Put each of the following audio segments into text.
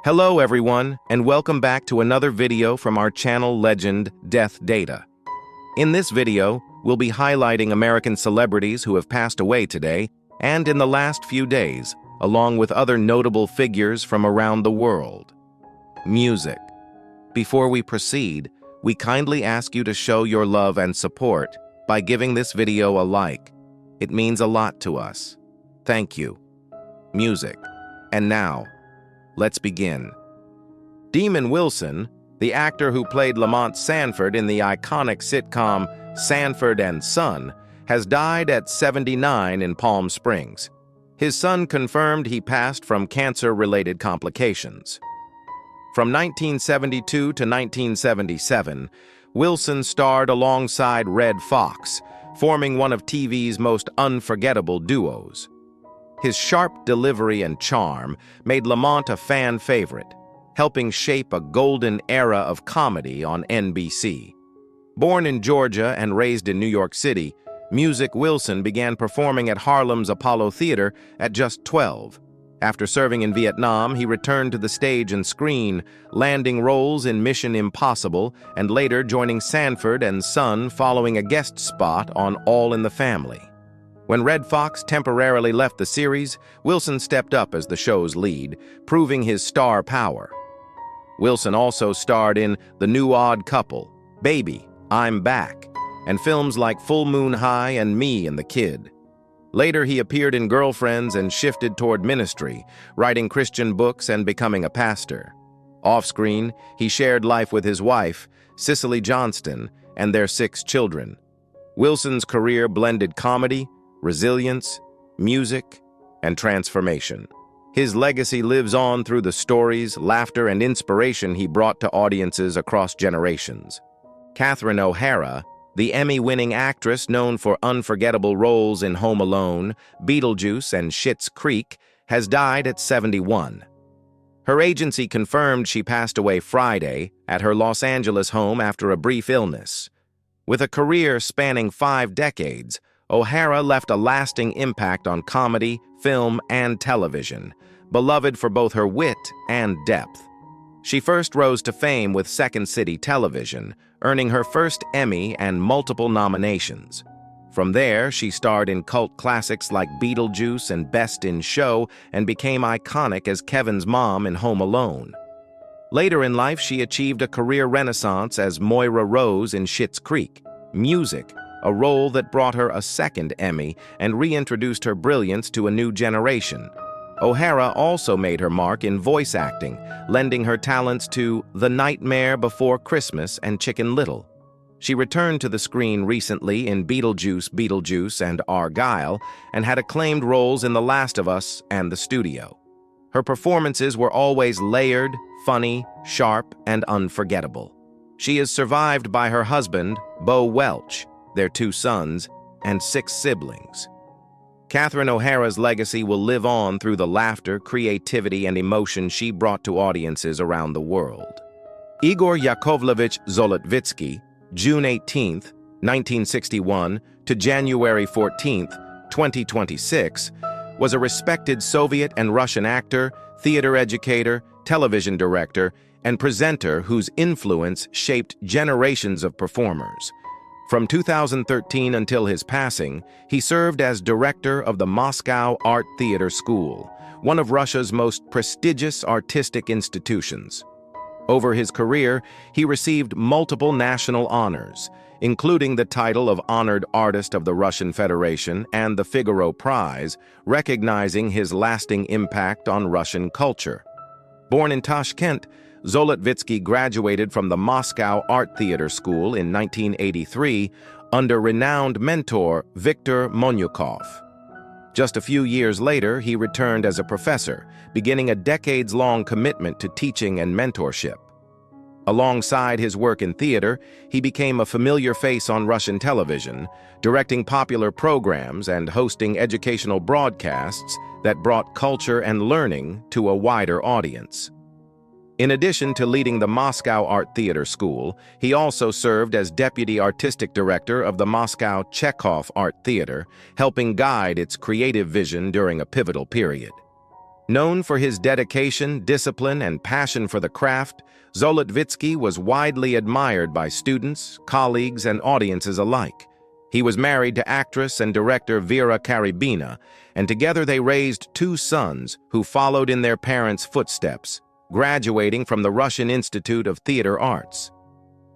Hello everyone, and welcome back to another video from our channel Legend Death Data. In this video, we'll be highlighting American celebrities who have passed away today and in the last few days, along with other notable figures from around the world. Music. Before we proceed, we kindly ask you to show your love and support by giving this video a like. It means a lot to us. Thank you. Music. And now, let's begin. Demon Wilson, the actor who played Lamont Sanford in the iconic sitcom Sanford and Son, has died at 79 in Palm Springs. His son confirmed he passed from cancer-related complications. From 1972 to 1977, Wilson starred alongside Redd Foxx, forming one of TV's most unforgettable duos. His sharp delivery and charm made Lamont a fan favorite, helping shape a golden era of comedy on NBC. Born in Georgia and raised in New York City, Music Wilson began performing at Harlem's Apollo Theater at just 12. After serving in Vietnam, he returned to the stage and screen, landing roles in Mission Impossible and later joining Sanford and Son following a guest spot on All in the Family. When Redd Foxx temporarily left the series, Wilson stepped up as the show's lead, proving his star power. Wilson also starred in The New Odd Couple, Baby, I'm Back, and films like Full Moon High and Me and the Kid. Later, he appeared in Girlfriends and shifted toward ministry, writing Christian books and becoming a pastor. Off-screen, he shared life with his wife, Cicely Johnston, and their 6 children. Wilson's career blended comedy, resilience, music, and transformation. His legacy lives on through the stories, laughter, and inspiration he brought to audiences across generations. Catherine O'Hara, the Emmy-winning actress known for unforgettable roles in Home Alone, Beetlejuice, and Schitt's Creek, has died at 71. Her agency confirmed she passed away Friday at her Los Angeles home after a brief illness. With a career spanning 5 decades, O'Hara left a lasting impact on comedy, film, and television, beloved for both her wit and depth. She first rose to fame with Second City Television, earning her first Emmy and multiple nominations. From there, she starred in cult classics like Beetlejuice and Best in Show and became iconic as Kevin's mom in Home Alone. Later in life, she achieved a career renaissance as Moira Rose in Schitt's Creek. Music, a role that brought her a second Emmy and reintroduced her brilliance to a new generation. O'Hara also made her mark in voice acting, lending her talents to The Nightmare Before Christmas and Chicken Little. She returned to the screen recently in Beetlejuice, and Argylle, and had acclaimed roles in The Last of Us and The Studio. Her performances were always layered, funny, sharp, and unforgettable. She is survived by her husband, Bo Welch, their 2 sons, and 6 siblings. Catherine O'Hara's legacy will live on through the laughter, creativity, and emotion she brought to audiences around the world. Igor Yakovlevich Zolotvitsky, June 18, 1961 to January 14, 2026, was a respected Soviet and Russian actor, theater educator, television director, and presenter whose influence shaped generations of performers. From 2013 until his passing, he served as director of the Moscow Art Theater School, one of Russia's most prestigious artistic institutions. Over his career, he received multiple national honors, including the title of Honored Artist of the Russian Federation and the Figaro Prize, recognizing his lasting impact on Russian culture. Born in Tashkent, Zolotvitsky graduated from the Moscow Art Theater School in 1983 under renowned mentor Viktor Monyukov. Just a few years later, he returned as a professor, beginning a decades-long commitment to teaching and mentorship. Alongside his work in theater, he became a familiar face on Russian television, directing popular programs and hosting educational broadcasts that brought culture and learning to a wider audience. In addition to leading the Moscow Art Theater School, he also served as Deputy Artistic Director of the Moscow Chekhov Art Theater, helping guide its creative vision during a pivotal period. Known for his dedication, discipline, and passion for the craft, Zolotvitsky was widely admired by students, colleagues, and audiences alike. He was married to actress and director Vera Karybina, and together they raised two sons who followed in their parents' footsteps, graduating from the Russian Institute of Theater Arts.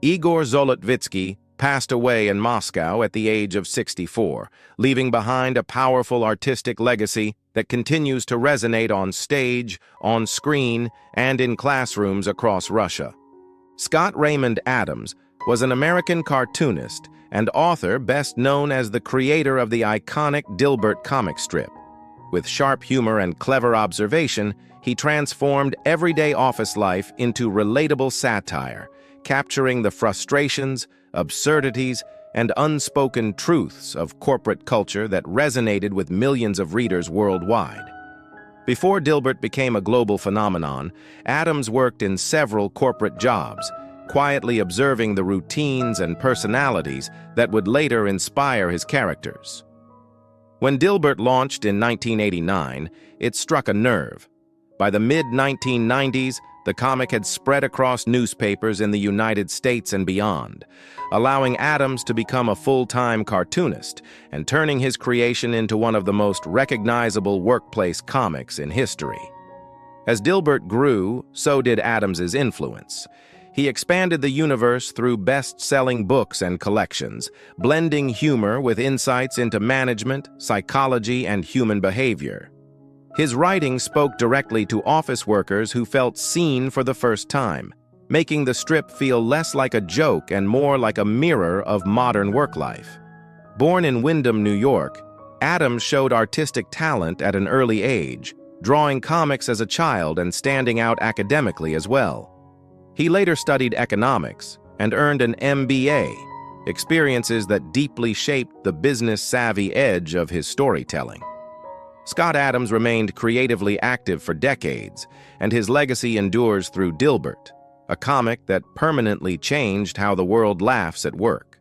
Igor Zolotvitsky passed away in Moscow at the age of 64, leaving behind a powerful artistic legacy that continues to resonate on stage, on screen, and in classrooms across Russia. Scott Raymond Adams was an American cartoonist and author best known as the creator of the iconic Dilbert comic strip. With sharp humor and clever observation, he transformed everyday office life into relatable satire, capturing the frustrations, absurdities, and unspoken truths of corporate culture that resonated with millions of readers worldwide. Before Dilbert became a global phenomenon, Adams worked in several corporate jobs, quietly observing the routines and personalities that would later inspire his characters. When Dilbert launched in 1989, it struck a nerve. By the mid-1990s, the comic had spread across newspapers in the United States and beyond, allowing Adams to become a full-time cartoonist and turning his creation into one of the most recognizable workplace comics in history. As Dilbert grew, so did Adams's influence. He expanded the universe through best-selling books and collections, blending humor with insights into management, psychology, and human behavior. His writing spoke directly to office workers who felt seen for the first time, making the strip feel less like a joke and more like a mirror of modern work life. Born in Windham, New York, Adams showed artistic talent at an early age, drawing comics as a child and standing out academically as well. He later studied economics and earned an MBA, experiences that deeply shaped the business-savvy edge of his storytelling. Scott Adams remained creatively active for decades, and his legacy endures through Dilbert, a comic that permanently changed how the world laughs at work.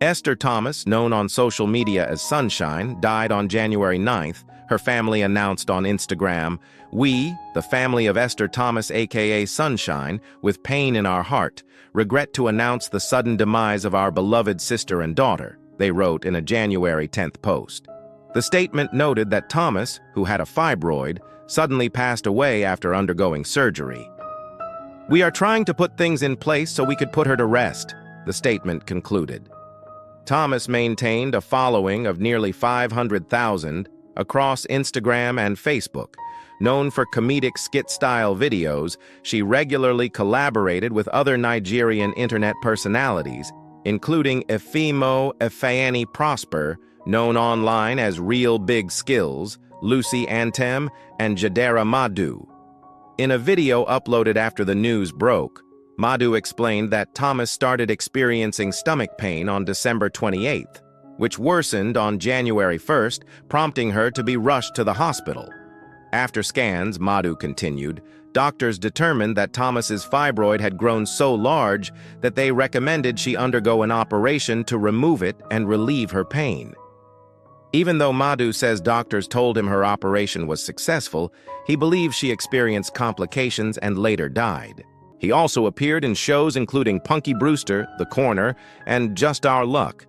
Esther Thomas, known on social media as Sunshine, died on January 9th. Her family announced on Instagram, "We, the family of Esther Thomas aka Sunshine, with pain in our heart, regret to announce the sudden demise of our beloved sister and daughter," they wrote in a January 10th post. The statement noted that Thomas, who had a fibroid, suddenly passed away after undergoing surgery. "We are trying to put things in place so we could put her to rest," the statement concluded. Thomas maintained a following of nearly 500,000 across Instagram and Facebook. Known for comedic skit-style videos, she regularly collaborated with other Nigerian internet personalities, including Efimo Efeani Prosper, known online as Real Big Skills, Lucy Antem, and Jadera Madu. In a video uploaded after the news broke, Madu explained that Thomas started experiencing stomach pain on December 28th, which worsened on January 1st, prompting her to be rushed to the hospital. After scans, Madu continued, doctors determined that Thomas's fibroid had grown so large that they recommended she undergo an operation to remove it and relieve her pain. Even though Madu says doctors told him her operation was successful, he believes she experienced complications and later died. He also appeared in shows including Punky Brewster, The Corner, and Just Our Luck.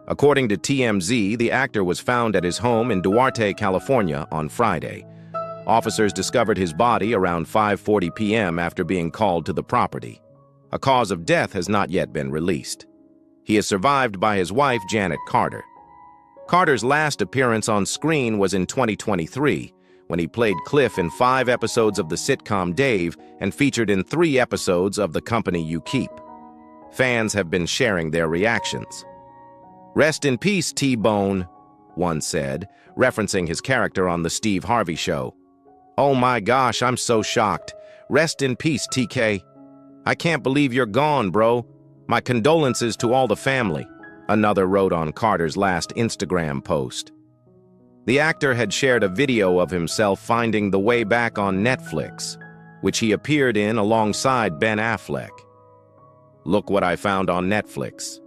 According to TMZ, the actor was found at his home in Duarte, California on Friday. Officers discovered his body around 5:40 p.m. after being called to the property. A cause of death has not yet been released. He is survived by his wife, Janet Carter. Carter's last appearance on screen was in 2023, when he played Cliff in 5 episodes of the sitcom Dave and featured in 3 episodes of The Company You Keep. Fans have been sharing their reactions. "Rest in peace, T-Bone," one said, referencing his character on The Steve Harvey Show. "Oh my gosh, I'm so shocked. Rest in peace, TK. I can't believe you're gone, bro. My condolences to all the family," another wrote on Carter's last Instagram post. The actor had shared a video of himself finding the way back on Netflix, which he appeared in alongside Ben Affleck. "Look what I found on Netflix.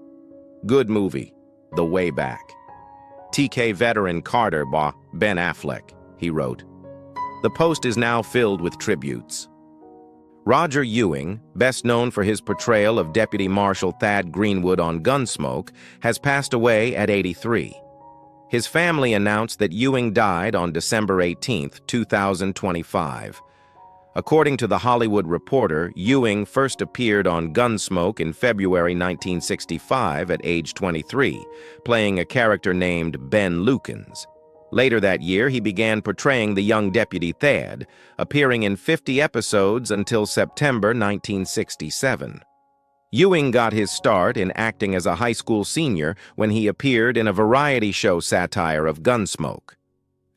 Good movie, The Way Back. TK veteran Carter by Ben Affleck," he wrote. The post is now filled with tributes. Roger Ewing, best known for his portrayal of Deputy Marshal Thad Greenwood on Gunsmoke, has passed away at 83. His family announced that Ewing died on December 18, 2025. According to The Hollywood Reporter, Ewing first appeared on Gunsmoke in February 1965 at age 23, playing a character named Ben Lukens. Later that year, he began portraying the young Deputy Thad, appearing in 50 episodes until September 1967. Ewing got his start in acting as a high school senior when he appeared in a variety show satire of Gunsmoke.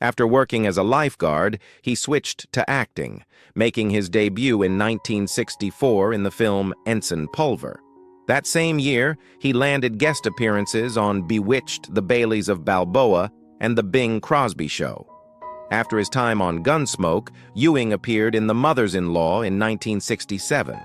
After working as a lifeguard, he switched to acting, making his debut in 1964 in the film Ensign Pulver. That same year, he landed guest appearances on Bewitched, The Baileys of Balboa, and The Bing Crosby Show. After his time on Gunsmoke, Ewing appeared in The Mothers-in-Law in 1967.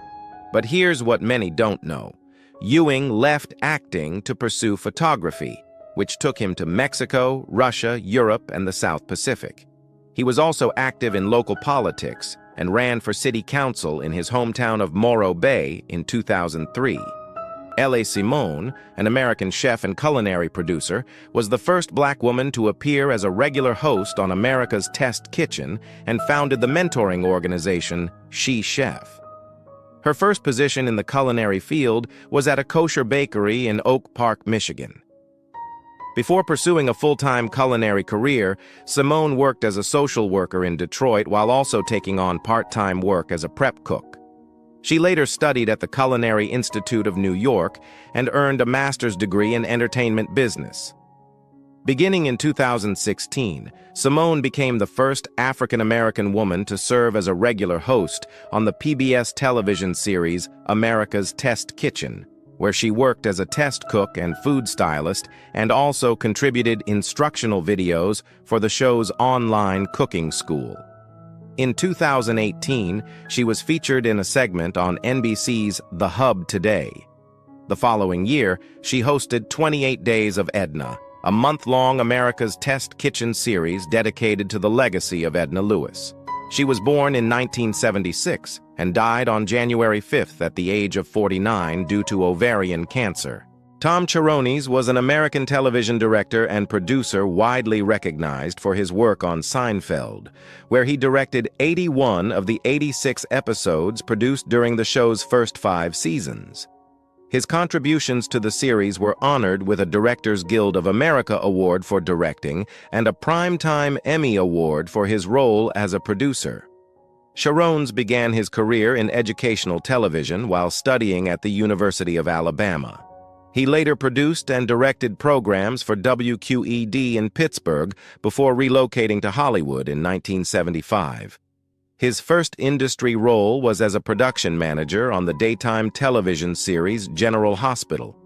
But here's what many don't know. Ewing left acting to pursue photography, which took him to Mexico, Russia, Europe, and the South Pacific. He was also active in local politics and ran for city council in his hometown of Morro Bay in 2003. L.A. Simone, an American chef and culinary producer, was the first black woman to appear as a regular host on America's Test Kitchen and founded the mentoring organization She Chef. Her first position in the culinary field was at a kosher bakery in Oak Park, Michigan. Before pursuing a full-time culinary career, Simone worked as a social worker in Detroit while also taking on part-time work as a prep cook. She later studied at the Culinary Institute of New York and earned a master's degree in entertainment business. Beginning in 2016, Simone became the first African-American woman to serve as a regular host on the PBS television series America's Test Kitchen, where she worked as a test cook and food stylist and also contributed instructional videos for the show's online cooking school. In 2018, she was featured in a segment on NBC's The Hub Today. The following year, she hosted 28 Days of Edna, a month-long America's Test Kitchen series dedicated to the legacy of Edna Lewis. She was born in 1976 and died on January 5th at the age of 49 due to ovarian cancer. Tom Cherones was an American television director and producer widely recognized for his work on Seinfeld, where he directed 81 of the 86 episodes produced during the show's first 5 seasons. His contributions to the series were honored with a Directors Guild of America Award for directing and a Primetime Emmy Award for his role as a producer. Cherones began his career in educational television while studying at the University of Alabama. He later produced and directed programs for WQED in Pittsburgh before relocating to Hollywood in 1975. His first industry role was as a production manager on the daytime television series General Hospital.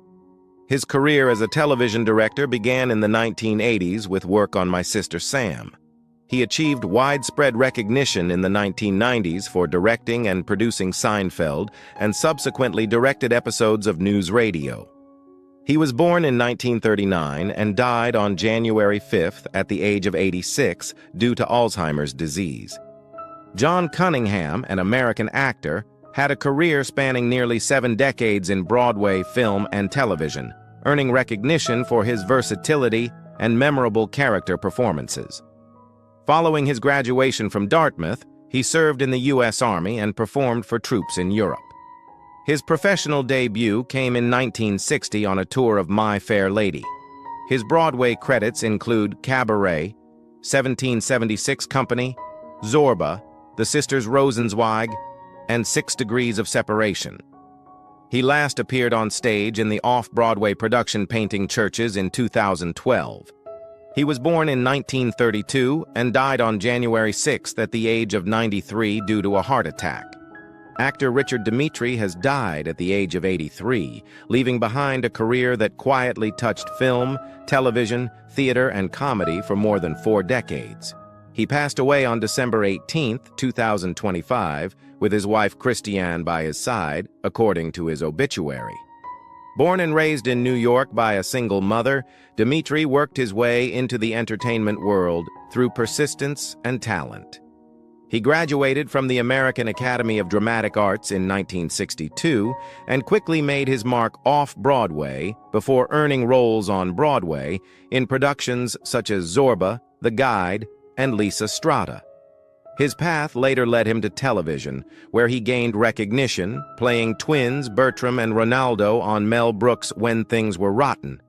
His career as a television director began in the 1980s with work on My Sister Sam. He achieved widespread recognition in the 1990s for directing and producing Seinfeld and subsequently directed episodes of News Radio. He was born in 1939 and died on January 5th at the age of 86 due to Alzheimer's disease. John Cunningham, an American actor, had a career spanning nearly 7 decades in Broadway, film, and television, earning recognition for his versatility and memorable character performances. Following his graduation from Dartmouth, he served in the U.S. Army and performed for troops in Europe. His professional debut came in 1960 on a tour of My Fair Lady. His Broadway credits include Cabaret, 1776 Company, Zorba, The Sisters Rosenzweig, and 6 Degrees of Separation. He last appeared on stage in the off-Broadway production Painting Churches in 2012. He was born in 1932 and died on January 6th at the age of 93 due to a heart attack. Actor Richard Dimitri has died at the age of 83, leaving behind a career that quietly touched film, television, theater, and comedy for more than 4 decades. He passed away on December 18, 2025, with his wife Christiane by his side, according to his obituary. Born and raised in New York by a single mother, Dimitri worked his way into the entertainment world through persistence and talent. He graduated from the American Academy of Dramatic Arts in 1962 and quickly made his mark off-Broadway before earning roles on Broadway in productions such as Zorba, The Guide, and Lisa Strata. His path later led him to television, where he gained recognition, playing twins Bertram and Ronaldo on Mel Brooks' When Things Were Rotten,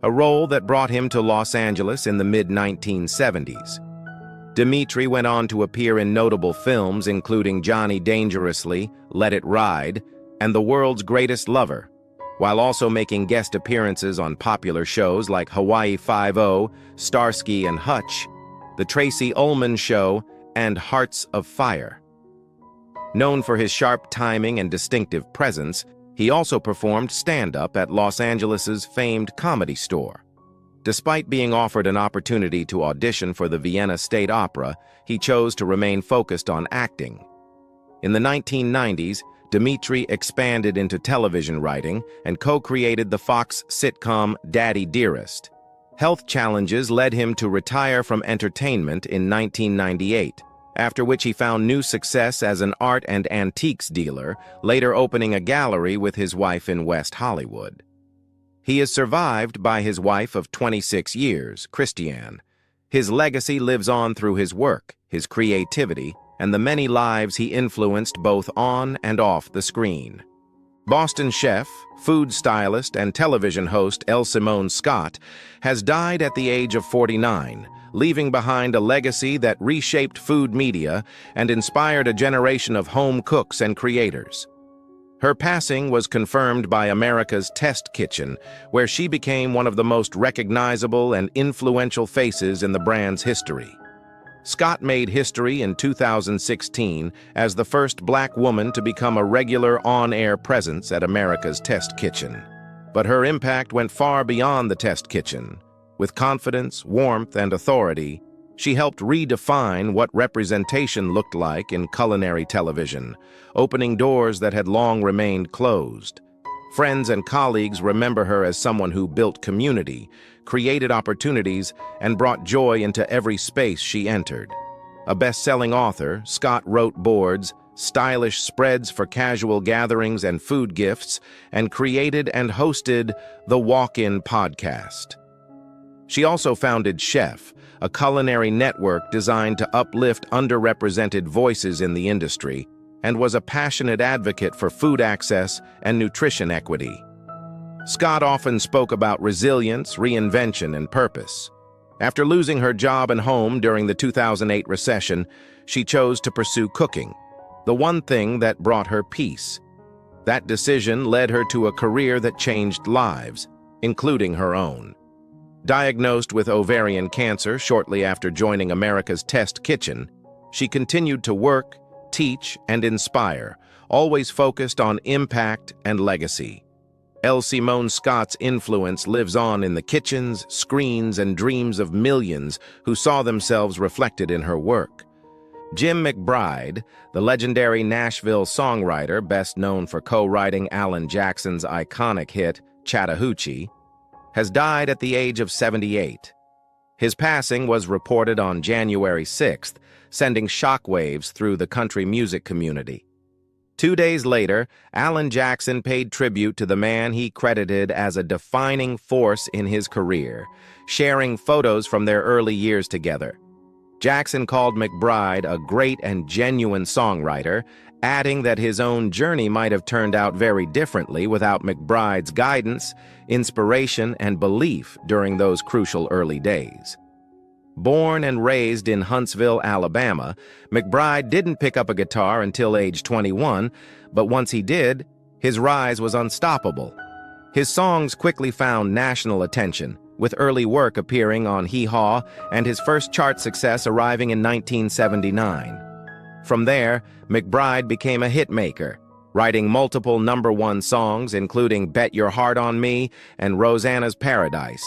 a role that brought him to Los Angeles in the mid-1970s. Dimitri went on to appear in notable films including Johnny Dangerously, Let It Ride, and The World's Greatest Lover, while also making guest appearances on popular shows like Hawaii Five-0, Starsky and Hutch, The Tracy Ullman Show, and Hearts of Fire. Known for his sharp timing and distinctive presence, he also performed stand-up at Los Angeles's famed Comedy Store. Despite being offered an opportunity to audition for the Vienna State Opera, he chose to remain focused on acting. In the 1990s, Dimitri expanded into television writing and co-created the Fox sitcom Daddy Dearest. Health challenges led him to retire from entertainment in 1998, after which he found new success as an art and antiques dealer, later opening a gallery with his wife in West Hollywood. He is survived by his wife of 26 years, Christiane. His legacy lives on through his work, his creativity, and the many lives he influenced both on and off the screen. Boston chef, food stylist, and television host Elle Simone Scott has died at the age of 49, leaving behind a legacy that reshaped food media and inspired a generation of home cooks and creators. Her passing was confirmed by America's Test Kitchen, where she became one of the most recognizable and influential faces in the brand's history. Scott made history in 2016 as the first Black woman to become a regular on-air presence at America's Test Kitchen. But her impact went far beyond the Test Kitchen. With confidence, warmth, and authority, she helped redefine what representation looked like in culinary television, opening doors that had long remained closed. Friends and colleagues remember her as someone who built community, created opportunities, and brought joy into every space she entered. A best-selling author, Scott wrote boards, stylish spreads for casual gatherings and food gifts, and created and hosted the Walk-In podcast. She also founded Chef, a culinary network designed to uplift underrepresented voices in the industry, and was a passionate advocate for food access and nutrition equity. Scott often spoke about resilience, reinvention, and purpose. After losing her job and home during the 2008 recession, she chose to pursue cooking, the one thing that brought her peace. That decision led her to a career that changed lives, including her own. Diagnosed with ovarian cancer shortly after joining America's Test Kitchen, she continued to work, teach, and inspire, always focused on impact and legacy. Elle Simone Scott's influence lives on in the kitchens, screens, and dreams of millions who saw themselves reflected in her work. Jim McBride, the legendary Nashville songwriter best known for co-writing Alan Jackson's iconic hit, Chattahoochee, has died at the age of 78. His passing was reported on January 6th, sending shockwaves through the country music community. 2 days later, Alan Jackson paid tribute to the man he credited as a defining force in his career, sharing photos from their early years together. Jackson called McBride a great and genuine songwriter, adding that his own journey might have turned out very differently without McBride's guidance, inspiration, and belief during those crucial early days. Born and raised in Huntsville, Alabama, McBride didn't pick up a guitar until age 21, but once he did, his rise was unstoppable. His songs quickly found national attention, with early work appearing on Hee Haw and his first chart success arriving in 1979. From there, McBride became a hitmaker, writing multiple #1 songs including Bet Your Heart on Me and Rosanna's Paradise.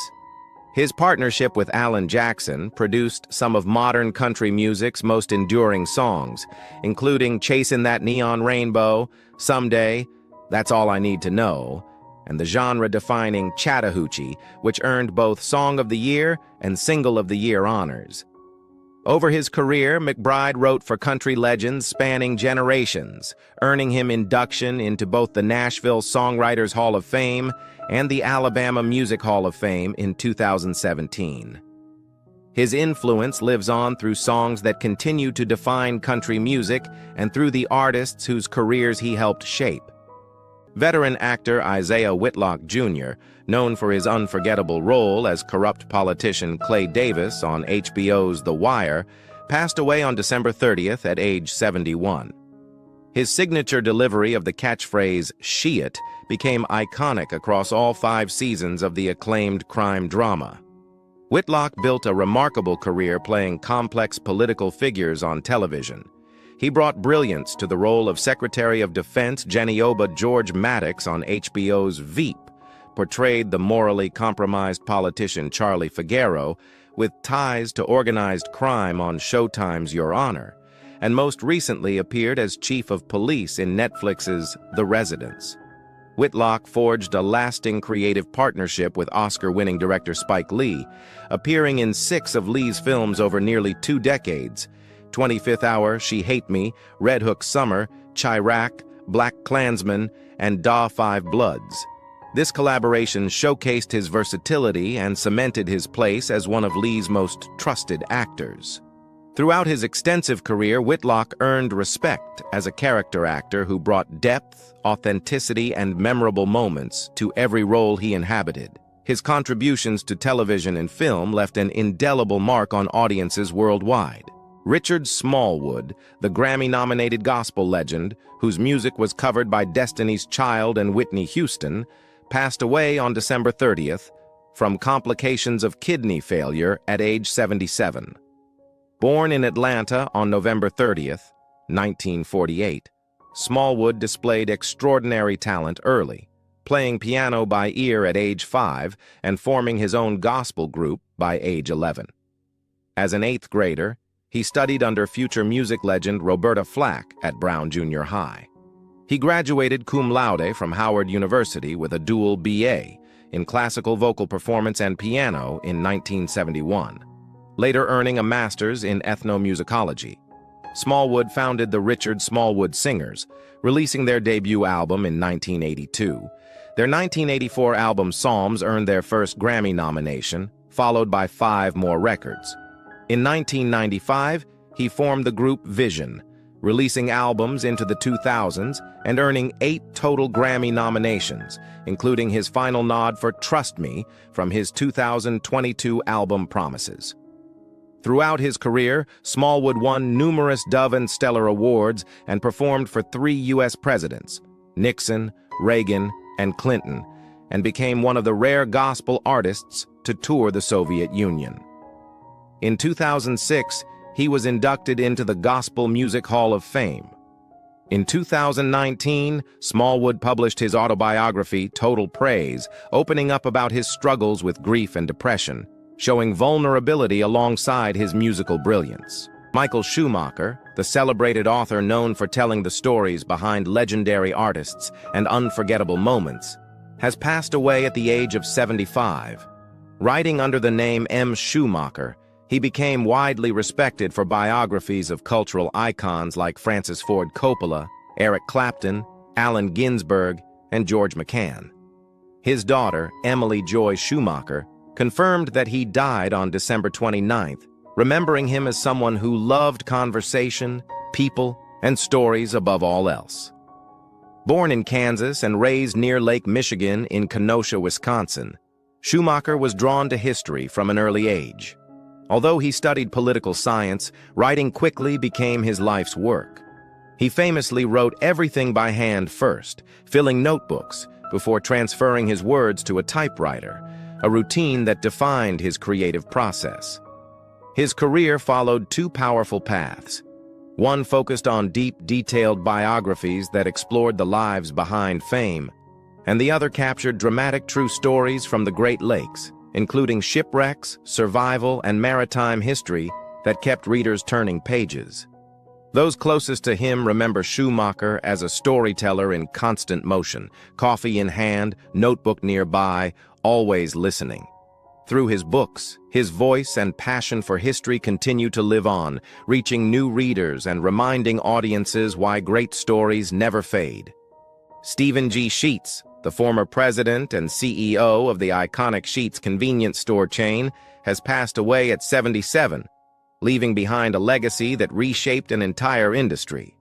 His partnership with Alan Jackson produced some of modern country music's most enduring songs, including Chasing That Neon Rainbow, Someday, That's All I Need to Know, and the genre-defining Chattahoochee, which earned both Song of the Year and Single of the Year honors. Over his career, McBride wrote for country legends spanning generations, earning him induction into both the Nashville Songwriters Hall of Fame and the Alabama Music Hall of Fame in 2017. His influence lives on through songs that continue to define country music and through the artists whose careers he helped shape. Veteran actor Isaiah Whitlock Jr., known for his unforgettable role as corrupt politician Clay Davis on HBO's The Wire, passed away on December 30th at age 71. His signature delivery of the catchphrase, "She it," became iconic across all 5 seasons of the acclaimed crime drama. Whitlock built a remarkable career playing complex political figures on television. He brought brilliance to the role of Secretary of Defense Genioba George Maddox on HBO's Veep, portrayed the morally compromised politician Charlie Figueroa with ties to organized crime on Showtime's Your Honor, and most recently appeared as Chief of Police in Netflix's The Residence. Whitlock forged a lasting creative partnership with Oscar-winning director Spike Lee, appearing in 6 of Lee's films over nearly 2 decades: 25th Hour, She Hate Me, Red Hook Summer, Chirac, Black Klansman, and Da 5 Bloods. This collaboration showcased his versatility and cemented his place as one of Lee's most trusted actors. Throughout his extensive career, Whitlock earned respect as a character actor who brought depth, authenticity, and memorable moments to every role he inhabited. His contributions to television and film left an indelible mark on audiences worldwide. Richard Smallwood, the Grammy-nominated gospel legend, whose music was covered by Destiny's Child and Whitney Houston, passed away on December 30th from complications of kidney failure at age 77. Born in Atlanta on November 30th, 1948, Smallwood displayed extraordinary talent early, playing piano by ear at age 5 and forming his own gospel group by age 11. As an 8th grader, he studied under future music legend Roberta Flack at Brown Junior High. He graduated cum laude from Howard University with a dual BA in classical vocal performance and piano in 1971, later earning a master's in ethnomusicology. Smallwood founded the Richard Smallwood Singers, releasing their debut album in 1982. Their 1984 album Psalms earned their first Grammy nomination, followed by 5 more records. In 1995, he formed the group Vision, releasing albums into the 2000s and earning 8 total Grammy nominations, including his final nod for Trust Me from his 2022 album Promises. Throughout his career, Smallwood won numerous Dove and Stellar awards and performed for 3 U.S. presidents, Nixon, Reagan, and Clinton, and became one of the rare gospel artists to tour the Soviet Union. In 2006, he was inducted into the Gospel Music Hall of Fame. In 2019, Smallwood published his autobiography, Total Praise, opening up about his struggles with grief and depression, showing vulnerability alongside his musical brilliance. Michael Schumacher, the celebrated author known for telling the stories behind legendary artists and unforgettable moments, has passed away at the age of 75. Writing under the name M. Schumacher, he became widely respected for biographies of cultural icons like Francis Ford Coppola, Eric Clapton, Allen Ginsberg, and George McCann. His daughter, Emily Joy Schumacher, confirmed that he died on December 29th, remembering him as someone who loved conversation, people, and stories above all else. Born in Kansas and raised near Lake Michigan in Kenosha, Wisconsin, Schumacher was drawn to history from an early age. Although he studied political science, writing quickly became his life's work. He famously wrote everything by hand first, filling notebooks before transferring his words to a typewriter, a routine that defined his creative process. His career followed 2 powerful paths. One focused on deep, detailed biographies that explored the lives behind fame, and the other captured dramatic true stories from the Great Lakes, including shipwrecks, survival, and maritime history that kept readers turning pages. Those closest to him remember Schumacher as a storyteller in constant motion, coffee in hand, notebook nearby, always listening. Through his books, his voice and passion for history continue to live on, reaching new readers and reminding audiences why great stories never fade. Stephen G. Sheets, the former president and CEO of the iconic Sheets convenience store chain, has passed away at 77, leaving behind a legacy that reshaped an entire industry.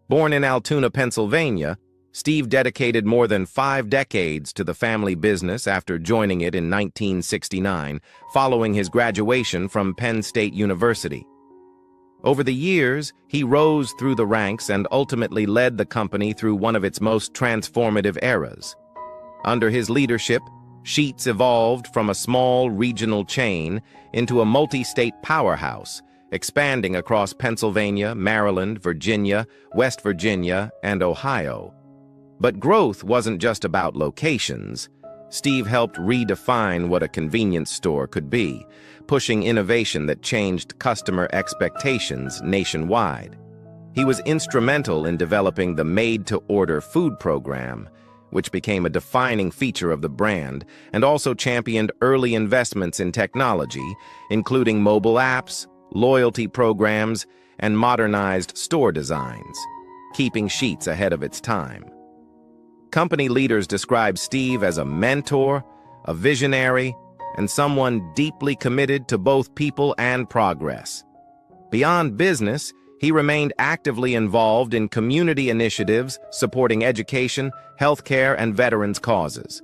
Born in Altoona, Pennsylvania, Steve dedicated more than 5 decades to the family business after joining it in 1969, following his graduation from Penn State University. Over the years, he rose through the ranks and ultimately led the company through one of its most transformative eras. Under his leadership, Sheets evolved from a small regional chain into a multi-state powerhouse, expanding across Pennsylvania, Maryland, Virginia, West Virginia, and Ohio. But growth wasn't just about locations. Steve helped redefine what a convenience store could be, pushing innovation that changed customer expectations nationwide. He was instrumental in developing the made-to-order food program, which became a defining feature of the brand, and also championed early investments in technology, including mobile apps, loyalty programs, and modernized store designs, keeping Sheets ahead of its time. Company leaders describe Steve as a mentor, a visionary, and someone deeply committed to both people and progress. Beyond business, he remained actively involved in community initiatives supporting education, healthcare, and veterans' causes.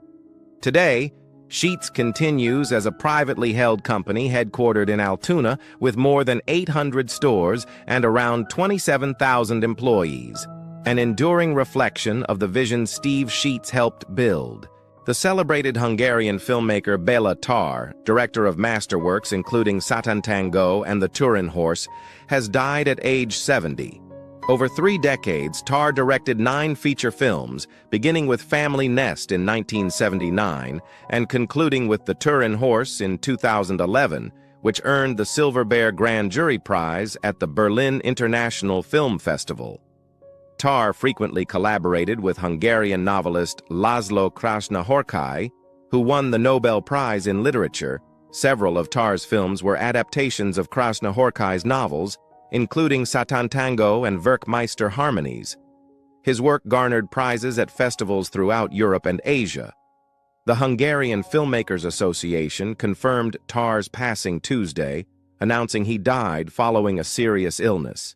Today, Sheets continues as a privately held company headquartered in Altoona with more than 800 stores and around 27,000 employees, an enduring reflection of the vision Steve Sheets helped build. The celebrated Hungarian filmmaker Béla Tarr, director of masterworks including Satan Tango and The Turin Horse, has died at age 70. Over 3 decades, Tarr directed 9 feature films, beginning with Family Nest in 1979 and concluding with The Turin Horse in 2011, which earned the Silver Bear Grand Jury Prize at the Berlin International Film Festival. Tarr frequently collaborated with Hungarian novelist Laszlo Krasznahorkai, who won the Nobel Prize in Literature. Several of Tarr's films were adaptations of Krasznahorkai's novels, including Satan Tango and Werkmeister Harmonies. His work garnered prizes at festivals throughout Europe and Asia. The Hungarian Filmmakers Association confirmed Tarr's passing Tuesday, announcing he died following a serious illness.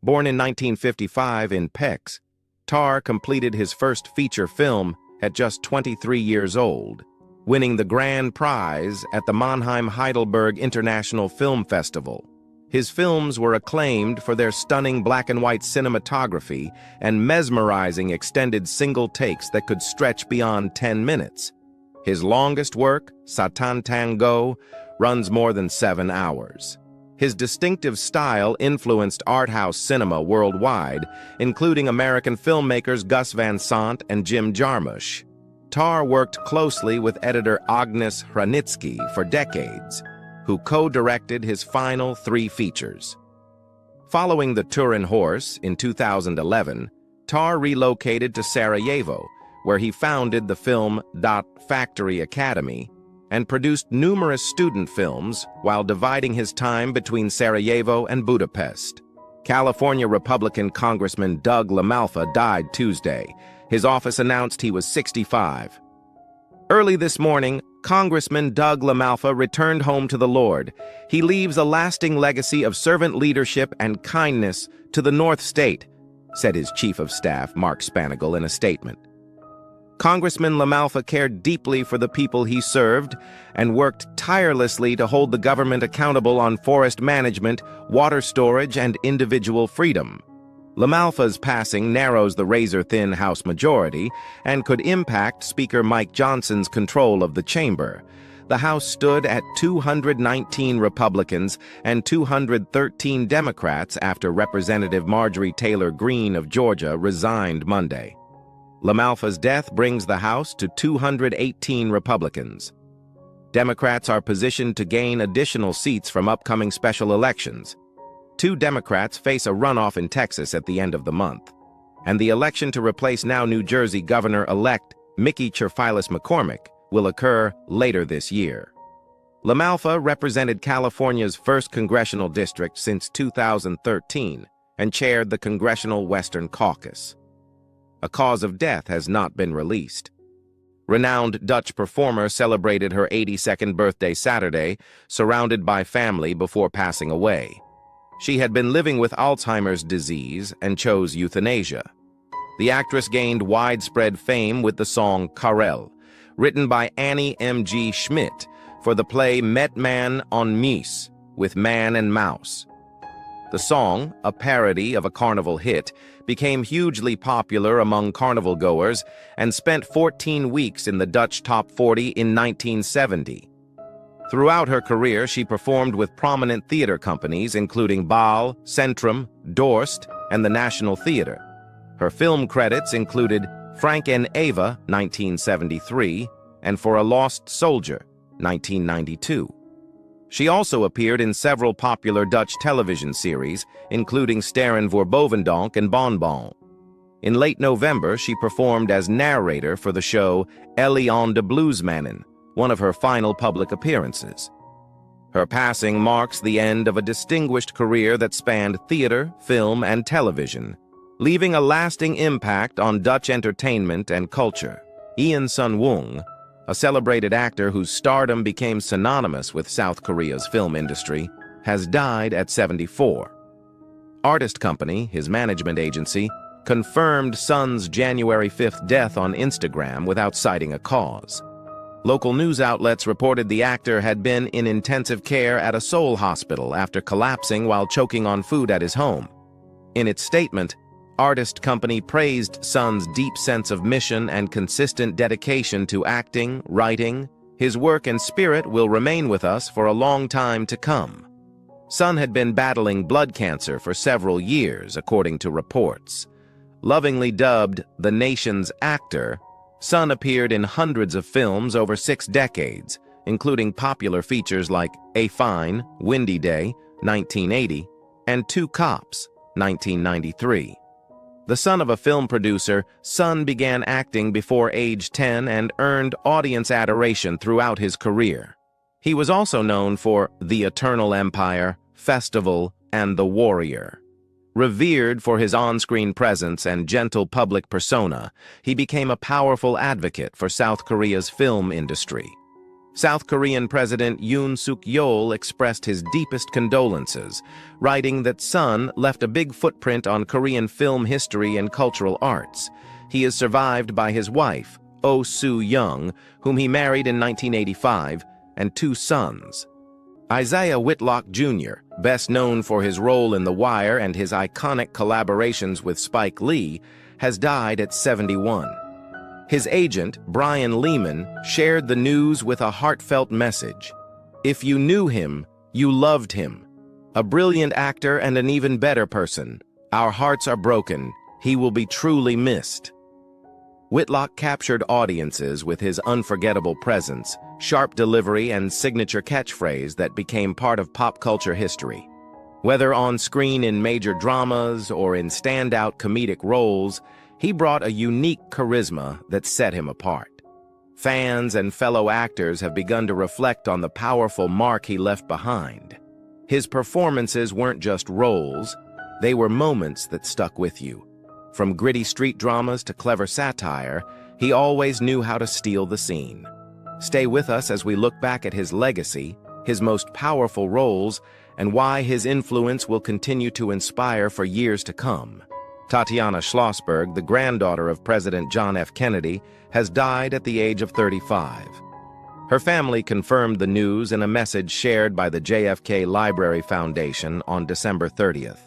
Born in 1955 in Pécs, Tarr completed his first feature film at just 23 years old, winning the grand prize at the Mannheim-Heidelberg International Film Festival. His films were acclaimed for their stunning black-and-white cinematography and mesmerizing extended single takes that could stretch beyond 10 minutes. His longest work, Satan Tango, runs more than 7 hours. His distinctive style influenced art house cinema worldwide, including American filmmakers Gus Van Sant and Jim Jarmusch. Tarr worked closely with editor Agnes Hranitzky for decades, who co-directed his final 3 features. Following The Turin Horse in 2011, Tarr relocated to Sarajevo, where he founded the Film Factory Academy, and produced numerous student films while dividing his time between Sarajevo and Budapest. California Republican Congressman Doug LaMalfa died Tuesday. His office announced he was 65. Early this morning, Congressman Doug LaMalfa returned home to the Lord. He leaves a lasting legacy of servant leadership and kindness to the North State, said his chief of staff, Mark Spanigal, in a statement. Congressman LaMalfa cared deeply for the people he served and worked tirelessly to hold the government accountable on forest management, water storage, and individual freedom. LaMalfa's passing narrows the razor-thin House majority and could impact Speaker Mike Johnson's control of the chamber. The House stood at 219 Republicans and 213 Democrats after Representative Marjorie Taylor Greene of Georgia resigned Monday. LaMalfa's death brings the House to 218 Republicans. Democrats are positioned to gain additional seats from upcoming special elections. 2 Democrats face a runoff in Texas at the end of the month, and the election to replace now New Jersey Governor-elect Mickey Cherfilis McCormick will occur later this year. LaMalfa represented California's first congressional district since 2013 and chaired the Congressional Western Caucus. A cause of death has not been released. Renowned Dutch performer celebrated her 82nd birthday Saturday, surrounded by family before passing away. She had been living with Alzheimer's disease and chose euthanasia. The actress gained widespread fame with the song Karel, written by Annie M.G. Schmidt for the play Met Man on Mies, with Man and Mouse. The song, a parody of a carnival hit, became hugely popular among carnival goers and spent 14 weeks in the Dutch Top 40 in 1970. Throughout her career, she performed with prominent theater companies including Baal, Centrum, Dorst, and the National Theater. Her film credits included Frank and Eva, 1973, and For a Lost Soldier, 1992. She also appeared in several popular Dutch television series, including Sterren voor Bovendonk and Bon Bon. In late November, she performed as narrator for the show Ellie on de Bluesmannen, one of her final public appearances. Her passing marks the end of a distinguished career that spanned theater, film, and television, leaving a lasting impact on Dutch entertainment and culture. Ian Sun-woong, a celebrated actor whose stardom became synonymous with South Korea's film industry, has died at 74. Artist Company, his management agency, confirmed Sun's January 5th death on Instagram without citing a cause. Local news outlets reported the actor had been in intensive care at a Seoul hospital after collapsing while choking on food at his home. In its statement, Artist Company praised Sun's deep sense of mission and consistent dedication to acting, writing. His work and spirit will remain with us for a long time to come. Sun had been battling blood cancer for several years, according to reports. Lovingly dubbed the nation's actor, Sun appeared in hundreds of films over 6 decades, including popular features like A Fine, Windy Day, 1980, and Two Cops, 1993. The son of a film producer, Sun began acting before age 10 and earned audience adoration throughout his career. He was also known for The Eternal Empire, Festival, and The Warrior. Revered for his on-screen presence and gentle public persona, he became a powerful advocate for South Korea's film industry. South Korean President Yoon Suk-yeol expressed his deepest condolences, writing that Sun left a big footprint on Korean film history and cultural arts. He is survived by his wife, Oh Soo-young, whom he married in 1985, and 2 sons. Isaiah Whitlock Jr., best known for his role in The Wire and his iconic collaborations with Spike Lee, has died at 71. His agent, Brian Lehman, shared the news with a heartfelt message. If you knew him, you loved him. A brilliant actor and an even better person. Our hearts are broken. He will be truly missed. Whitlock captured audiences with his unforgettable presence, sharp delivery, and signature catchphrase that became part of pop culture history. Whether on screen in major dramas or in standout comedic roles, he brought a unique charisma that set him apart. Fans and fellow actors have begun to reflect on the powerful mark he left behind. His performances weren't just roles, they were moments that stuck with you. From gritty street dramas to clever satire, he always knew how to steal the scene. Stay with us as we look back at his legacy, his most powerful roles, and why his influence will continue to inspire for years to come. Tatiana Schlossberg, the granddaughter of President John F. Kennedy, has died at the age of 35. Her family confirmed the news in a message shared by the JFK Library Foundation on December 30th.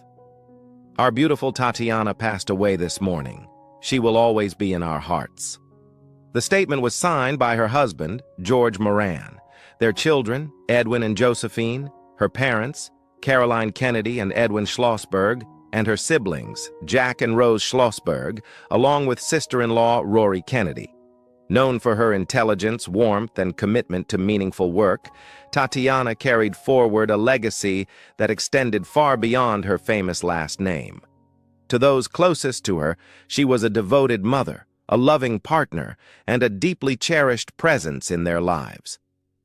Our beautiful Tatiana passed away this morning. She will always be in our hearts. The statement was signed by her husband, George Moran, their children, Edwin and Josephine, her parents, Caroline Kennedy and Edwin Schlossberg, and her siblings, Jack and Rose Schlossberg, along with sister-in-law Rory Kennedy. Known for her intelligence, warmth, and commitment to meaningful work, Tatiana carried forward a legacy that extended far beyond her famous last name. To those closest to her, she was a devoted mother, a loving partner, and a deeply cherished presence in their lives.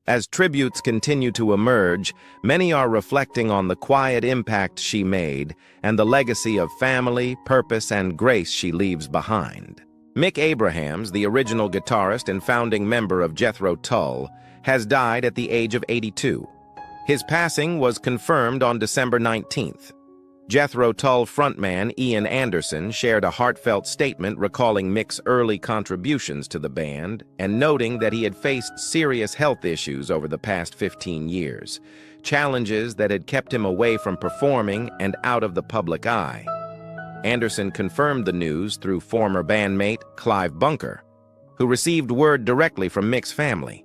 As tributes continue to emerge, many are reflecting on the quiet impact she made and the legacy of family, purpose, and grace she leaves behind. Mick Abrahams, the original guitarist and founding member of Jethro Tull, has died at the age of 82. His passing was confirmed on December 19th. Jethro Tull frontman Ian Anderson shared a heartfelt statement recalling Mick's early contributions to the band and noting that he had faced serious health issues over the past 15 years, challenges that had kept him away from performing and out of the public eye. Anderson confirmed the news through former bandmate Clive Bunker, who received word directly from Mick's family.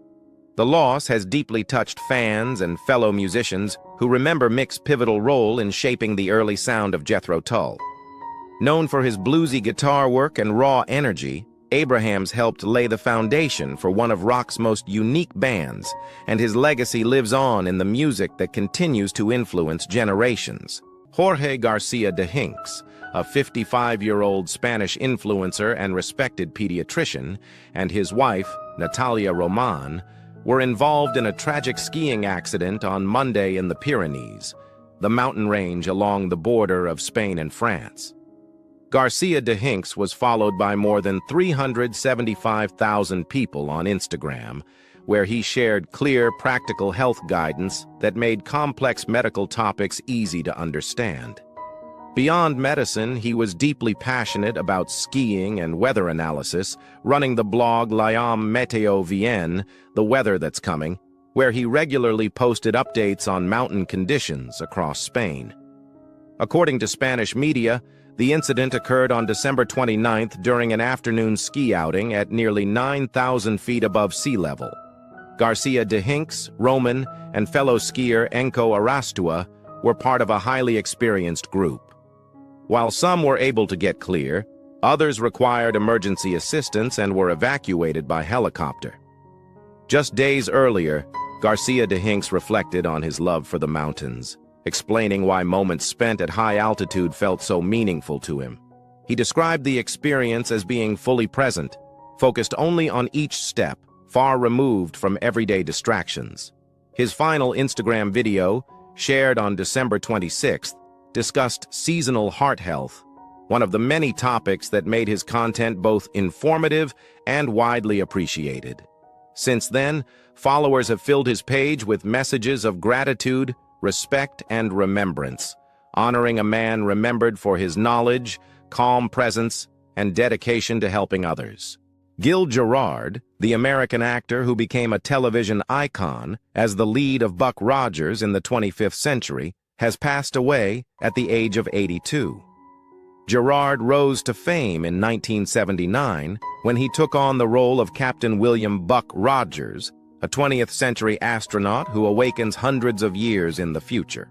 The loss has deeply touched fans and fellow musicians who remember Mick's pivotal role in shaping the early sound of Jethro Tull. Known for his bluesy guitar work and raw energy, Abrahams helped lay the foundation for one of rock's most unique bands, and his legacy lives on in the music that continues to influence generations. Jorge Garcia de Hinks, a 55-year-old Spanish influencer and respected pediatrician, and his wife, Natalia Roman, were involved in a tragic skiing accident on Monday in the Pyrenees, the mountain range along the border of Spain and France. Garcia de Hinks was followed by more than 375,000 people on Instagram, where he shared clear, practical health guidance that made complex medical topics easy to understand. Beyond medicine, he was deeply passionate about skiing and weather analysis, running the blog L'Homme Météo Vien, The Weather That's Coming, where he regularly posted updates on mountain conditions across Spain. According to Spanish media, the incident occurred on December 29th during an afternoon ski outing at nearly 9,000 feet above sea level. Garcia de Hinks, Roman, and fellow skier Enco Arastua were part of a highly experienced group. While some were able to get clear, others required emergency assistance and were evacuated by helicopter. Just days earlier, Garcia de Hinks reflected on his love for the mountains, explaining why moments spent at high altitude felt so meaningful to him. He described the experience as being fully present, focused only on each step, far removed from everyday distractions. His final Instagram video, shared on December 26th, discussed seasonal heart health, one of the many topics that made his content both informative and widely appreciated. Since then, followers have filled his page with messages of gratitude, respect, and remembrance, honoring a man remembered for his knowledge, calm presence, and dedication to helping others. Gil Gerard, the American actor who became a television icon as the lead of Buck Rogers in the 25th century, has passed away at the age of 82. Gerard rose to fame in 1979 when he took on the role of Captain William Buck Rogers, a 20th century astronaut who awakens hundreds of years in the future.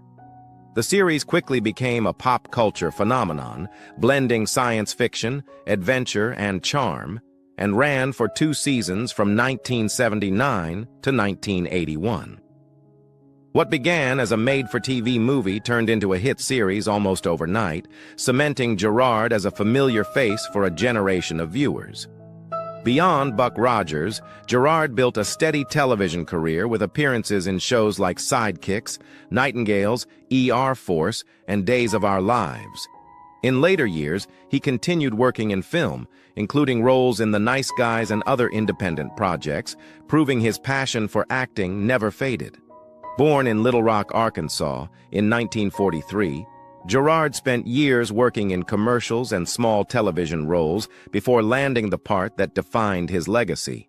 The series quickly became a pop culture phenomenon, blending science fiction, adventure, and charm, and ran for 2 seasons from 1979 to 1981. What began as a made-for-TV movie turned into a hit series almost overnight, cementing Gerard as a familiar face for a generation of viewers. Beyond Buck Rogers, Gerard built a steady television career with appearances in shows like Sidekicks, Nightingales, ER Force, and Days of Our Lives. In later years, he continued working in film, including roles in The Nice Guys and other independent projects, proving his passion for acting never faded. Born in Little Rock, Arkansas, in 1943, Gerard spent years working in commercials and small television roles before landing the part that defined his legacy.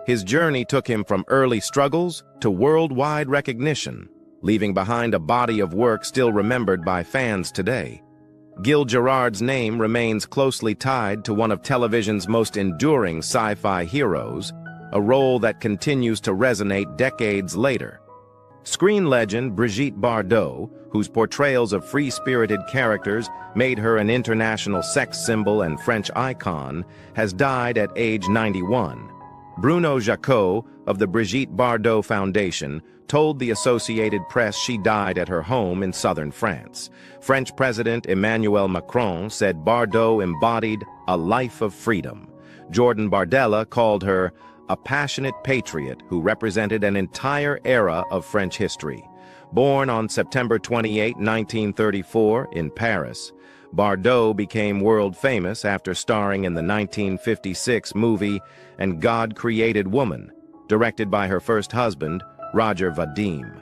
His journey took him from early struggles to worldwide recognition, leaving behind a body of work still remembered by fans today. Gil Gerard's name remains closely tied to one of television's most enduring sci-fi heroes, a role that continues to resonate decades later. Screen legend Brigitte Bardot, whose portrayals of free-spirited characters made her an international sex symbol and French icon, has died at age 91. Bruno Jacot of the Brigitte Bardot Foundation told the Associated Press she died at her home in southern France. French President Emmanuel Macron said Bardot embodied a life of freedom. Jordan Bardella called her a passionate patriot who represented an entire era of French history. Born on September 28, 1934, in Paris, Bardot became world famous after starring in the 1956 movie And God Created Woman, directed by her first husband, Roger Vadim.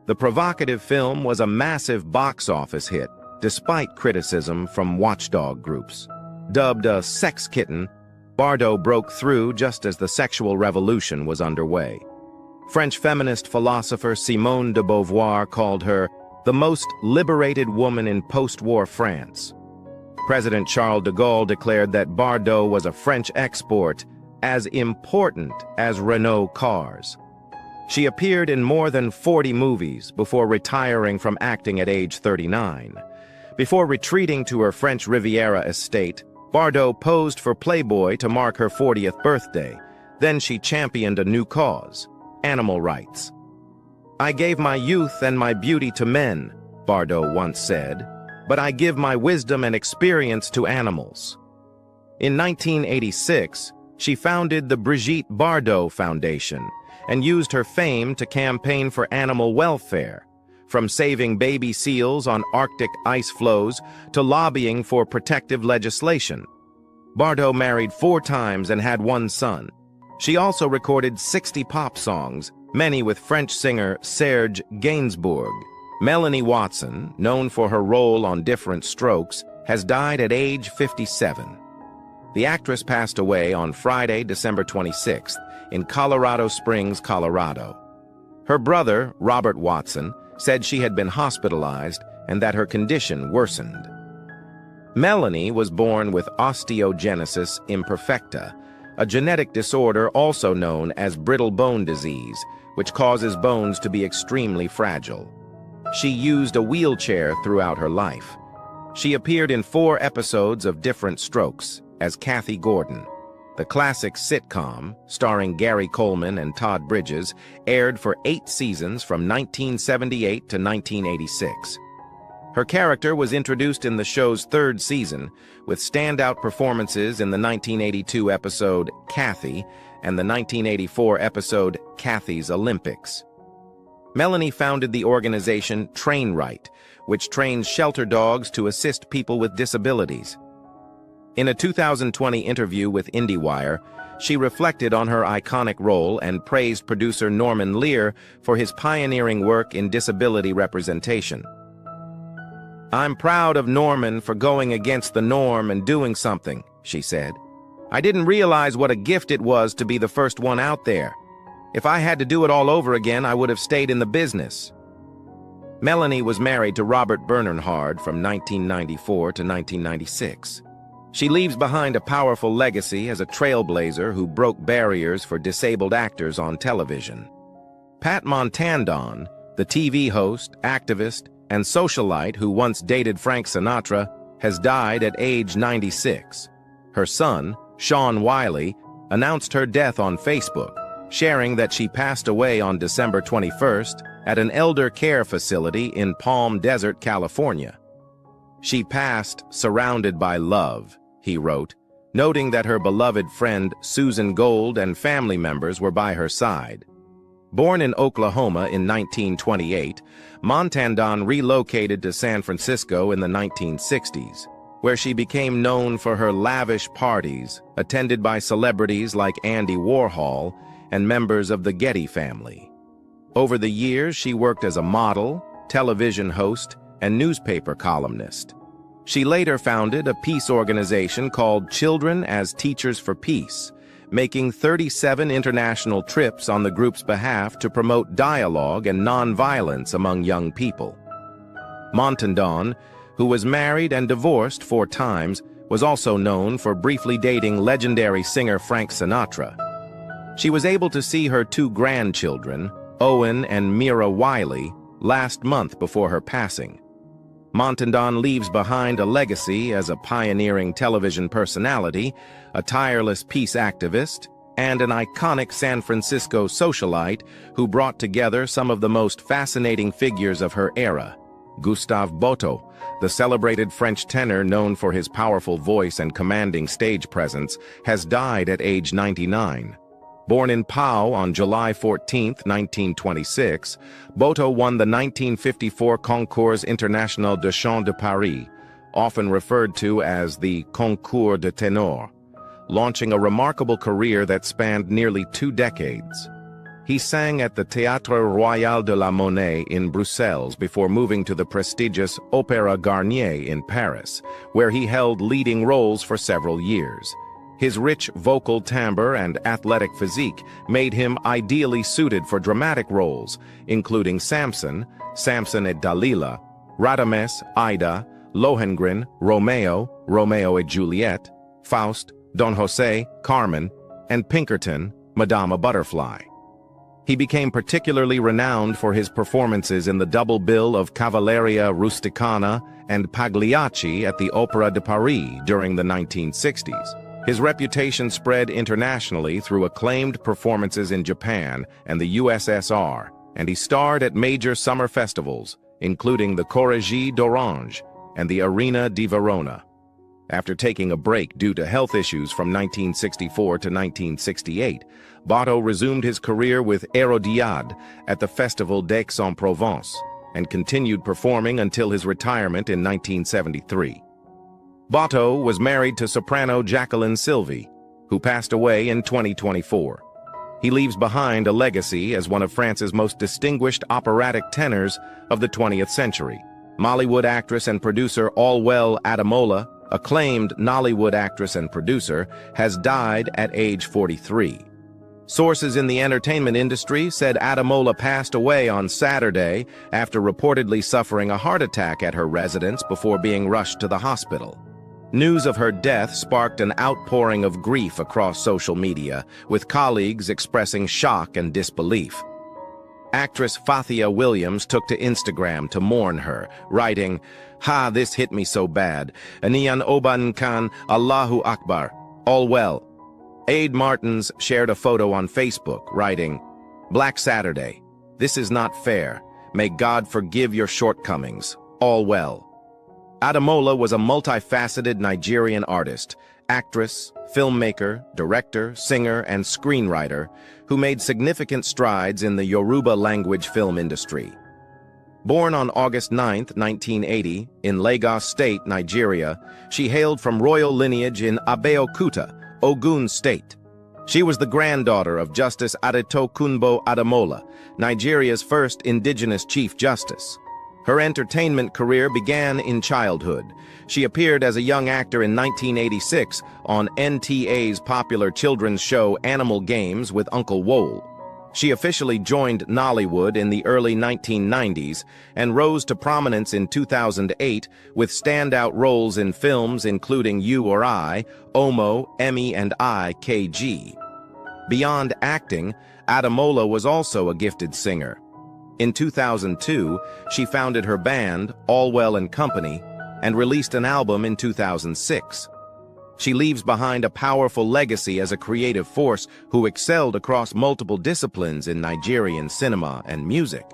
The provocative film was a massive box office hit, despite criticism from watchdog groups. Dubbed a sex kitten, Bardot broke through just as the sexual revolution was underway. French feminist philosopher Simone de Beauvoir called her the most liberated woman in post-war France. President Charles de Gaulle declared that Bardot was a French export as important as Renault cars. She appeared in more than 40 movies before retiring from acting at age 39. Before retreating to her French Riviera estate, Bardot posed for Playboy to mark her 40th birthday. Then she championed a new cause: animal rights. "I gave my youth and my beauty to men," Bardot once said, "but I give my wisdom and experience to animals." In 1986, she founded the Brigitte Bardot Foundation and used her fame to campaign for animal welfare, from saving baby seals on Arctic ice floes to lobbying for protective legislation. Bardot married 4 times and had 1 son. She also recorded 60 pop songs, many with French singer Serge Gainsbourg. Melanie Watson, known for her role on Different Strokes, has died at age 57. The actress passed away on Friday, December 26th, in Colorado Springs, Colorado. Her brother, Robert Watson, said she had been hospitalized and that her condition worsened. Melanie was born with osteogenesis imperfecta, a genetic disorder also known as brittle bone disease, which causes bones to be extremely fragile. She used a wheelchair throughout her life. She appeared in 4 episodes of Different Strokes as Kathy Gordon. The classic sitcom, starring Gary Coleman and Todd Bridges, aired for 8 seasons from 1978 to 1986. Her character was introduced in the show's 3rd season, with standout performances in the 1982 episode Kathy and the 1984 episode Kathy's Olympics. Melanie founded the organization Train Right, which trains shelter dogs to assist people with disabilities. In a 2020 interview with IndieWire, she reflected on her iconic role and praised producer Norman Lear for his pioneering work in disability representation. "I'm proud of Norman for going against the norm and doing something," she said. "I didn't realize what a gift it was to be the first one out there. If I had to do it all over again, I would have stayed in the business." Melanie was married to Robert Bernard from 1994 to 1996. She leaves behind a powerful legacy as a trailblazer who broke barriers for disabled actors on television. Pat Montandon, the TV host, activist, and socialite who once dated Frank Sinatra, has died at age 96. Her son, Sean Wiley, announced her death on Facebook, sharing that she passed away on December 21st at an elder care facility in Palm Desert, California. "She passed surrounded by love," he wrote, noting that her beloved friend Susan Gold and family members were by her side. Born in Oklahoma in 1928, Montandon relocated to San Francisco in the 1960s, where she became known for her lavish parties, attended by celebrities like Andy Warhol and members of the Getty family. Over the years, she worked as a model, television host, and newspaper columnist. She later founded a peace organization called Children as Teachers for Peace, making 37 international trips on the group's behalf to promote dialogue and nonviolence among young people. Montandon, who was married and divorced 4 times, was also known for briefly dating legendary singer Frank Sinatra. She was able to see her 2 grandchildren, Owen and Mira Wiley, last month before her passing. Montandon leaves behind a legacy as a pioneering television personality, a tireless peace activist, and an iconic San Francisco socialite who brought together some of the most fascinating figures of her era. Gustave Boto, the celebrated French tenor known for his powerful voice and commanding stage presence, has died at age 99. Born in Pau on July 14, 1926, Boto won the 1954 Concours International de Chant de Paris, often referred to as the Concours de Ténor, launching a remarkable career that spanned nearly 2 decades. He sang at the Théâtre Royal de la Monnaie in Brussels before moving to the prestigious Opéra Garnier in Paris, where he held leading roles for several years. His rich vocal timbre and athletic physique made him ideally suited for dramatic roles, including Samson, Samson et Dalila, Radames, Aida, Lohengrin, Romeo, Romeo et Juliet, Faust, Don José, Carmen, and Pinkerton, Madama Butterfly. He became particularly renowned for his performances in the double bill of Cavalleria Rusticana and Pagliacci at the Opéra de Paris during the 1960s. His reputation spread internationally through acclaimed performances in Japan and the USSR, and he starred at major summer festivals, including the Corrigi d'Orange and the Arena di Verona. After taking a break due to health issues from 1964 to 1968, Boto resumed his career with Hérodiade at the Festival d'Aix-en-Provence and continued performing until his retirement in 1973. Boto was married to soprano Jacqueline Sylvie, who passed away in 2024. He leaves behind a legacy as one of France's most distinguished operatic tenors of the 20th century. Mollywood actress and producer Allwell Ademola, acclaimed Nollywood actress and producer, has died at age 43. Sources in the entertainment industry said Ademola passed away on Saturday after reportedly suffering a heart attack at her residence before being rushed to the hospital. News of her death sparked an outpouring of grief across social media, with colleagues expressing shock and disbelief. Actress Fathia Williams took to Instagram to mourn her, writing, "Ha, this hit me so bad. Aniyan Oban Khan, Allahu Akbar. All well." Aid Martins shared a photo on Facebook, writing, "Black Saturday. This is not fair. May God forgive your shortcomings. All well." Ademola was a multifaceted Nigerian artist, actress, filmmaker, director, singer, and screenwriter who made significant strides in the Yoruba language film industry. Born on August 9, 1980, in Lagos State, Nigeria, she hailed from royal lineage in Abeokuta, Ogun State. She was the granddaughter of Justice Adetokunbo Ademola, Nigeria's first indigenous Chief Justice. Her entertainment career began in childhood. She appeared as a young actor in 1986 on NTA's popular children's show Animal Games with Uncle Wole. She officially joined Nollywood in the early 1990s and rose to prominence in 2008 with standout roles in films including You or I, Omo, Emmy and I, KG. Beyond acting, Ademola was also a gifted singer. In 2002, she founded her band, Allwell and Company, and released an album in 2006. She leaves behind a powerful legacy as a creative force who excelled across multiple disciplines in Nigerian cinema and music.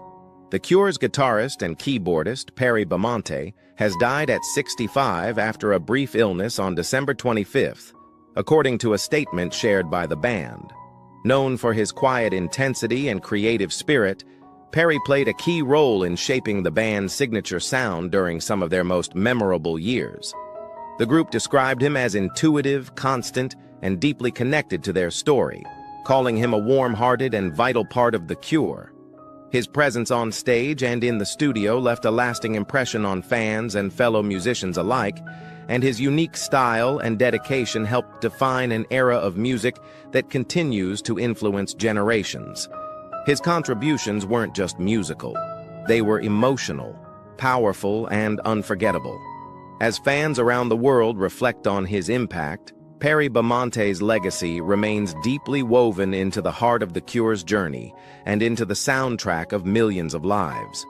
The Cure's guitarist and keyboardist, Perry Bamonte, has died at 65 after a brief illness on December 25th, according to a statement shared by the band. Known for his quiet intensity and creative spirit, Perry played a key role in shaping the band's signature sound during some of their most memorable years. The group described him as intuitive, constant, and deeply connected to their story, calling him a warm-hearted and vital part of The Cure. His presence on stage and in the studio left a lasting impression on fans and fellow musicians alike, and his unique style and dedication helped define an era of music that continues to influence generations. His contributions weren't just musical. They were emotional, powerful, and unforgettable. As fans around the world reflect on his impact, Perry Bamonte's legacy remains deeply woven into the heart of The Cure's journey and into the soundtrack of millions of lives.